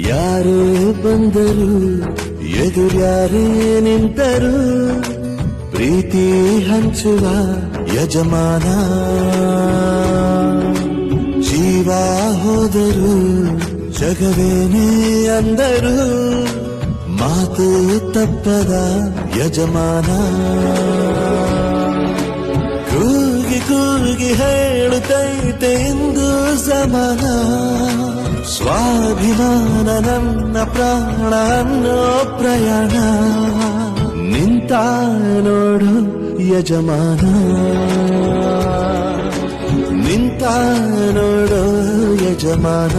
ಯಾರೇ ಬಂದರು ಎದುರ್ಯಾರೇ ನಿಂತರು ಪ್ರೀತಿ ಹಂಚುವ ಯಜಮಾನ ಜೀವ ಹೋದರು ಜಗವೇನೇ ಅಂದರು ಮಾತು ತಪ್ಪದ ಯಜಮಾನ ಕೂಗಿ ಕೂಗಿ ಹೇಳುತ್ತೈತೆ ಇಂದು ಸಮಾನ ಸ್ವಾಭಿಮಾನ ನನ್ನ ಪ್ರಾಣ ಅನ್ನೋ ಪ್ರಯಾಣ ನಿಂತ ನೋಡು ಯಜಮಾನ ನಿಂತ ನೋಡು ಯಜಮಾನ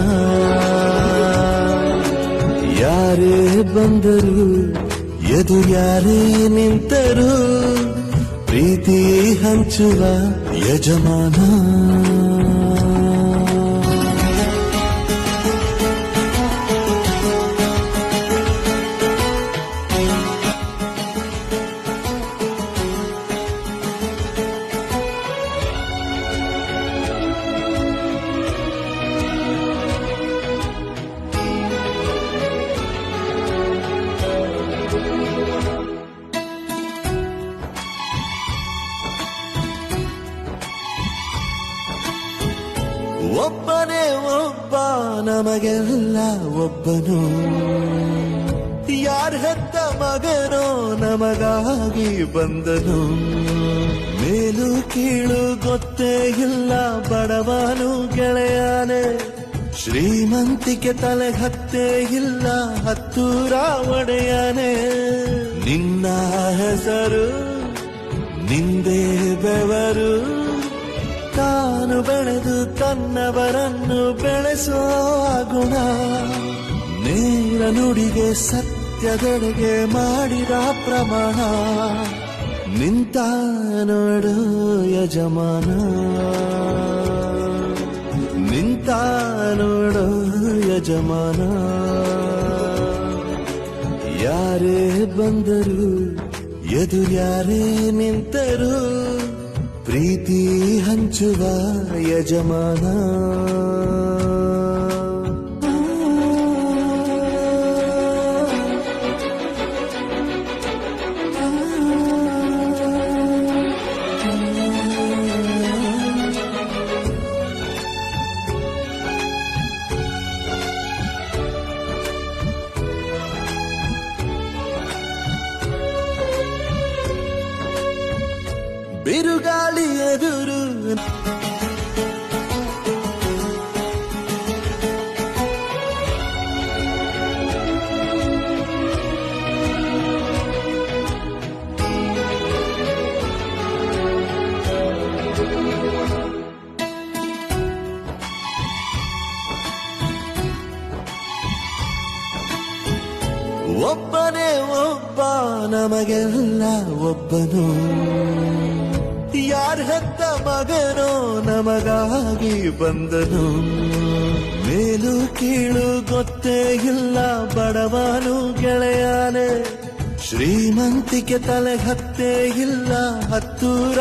ಯಾರೇ ಬಂದರು ಎದುರ್ಯಾರೇ ನಿಂತರು ಪ್ರೀತಿ ಹಂಚುವ ಯಜಮಾನ ಒಬ್ಬನೇ ಒಬ್ಬ ನಮಗೆಲ್ಲ ಒಬ್ಬನು ಯಾರ ಹೆತ್ತ ಮಗನೋ ನಮಗಾಗಿ ಬಂದನು ಮೇಲು ಕೀಳು ಗೊತ್ತೇ ಇಲ್ಲ ಬಡವನು ಗೆಳೆಯಾನೆ ಶ್ರೀಮಂತಿಕೆ ತಲೆ ಹತ್ತೇ ಇಲ್ಲ ಹತ್ತೂರ ಒಡೆಯಾನೆ ನಿನ್ನ ಹೆಸರು ನಿಂದೇ ಬೆವರು ತಾನು ಬೆಳೆದು ತನ್ನವರನ್ನು ಬೆಳೆಸೋ ಗುಣ ನೇರ ನುಡಿಗೆ ಸತ್ಯದೆಡೆಗೆ ಮಾಡಿದ ಪ್ರಮಾಣ ನಿಂತ ನೋಡು ಯಜಮಾನ ನಿಂತ ನೋಡು ಯಜಮಾನ ಯಾರೇ ಬಂದರು ಎದುರ್ಯಾರೇ ನಿಂತರು ಪ್ರೀತಿ ಹಂಚುವ ಯಜಮಾನ ಬಿರುಗಾಳಿ ಎದುರು ಒಬ್ಬನೇ ಒಬ್ಬ ನಮಗೆಲ್ಲ ಒಬ್ಬನು ಯಾರ ಹೆತ್ತ ಮಗನೋ ನಮಗಾಗಿ ಬಂದನು ಮೇಲು ಕೀಳು ಗೊತ್ತೇ ಇಲ್ಲ ಬಡವನು ಗೆಳೆಯಾನೆ ಶ್ರೀಮಂತಿಕೆ ತಲೆ ಹತ್ತೇ ಇಲ್ಲ ಹತ್ತೂರ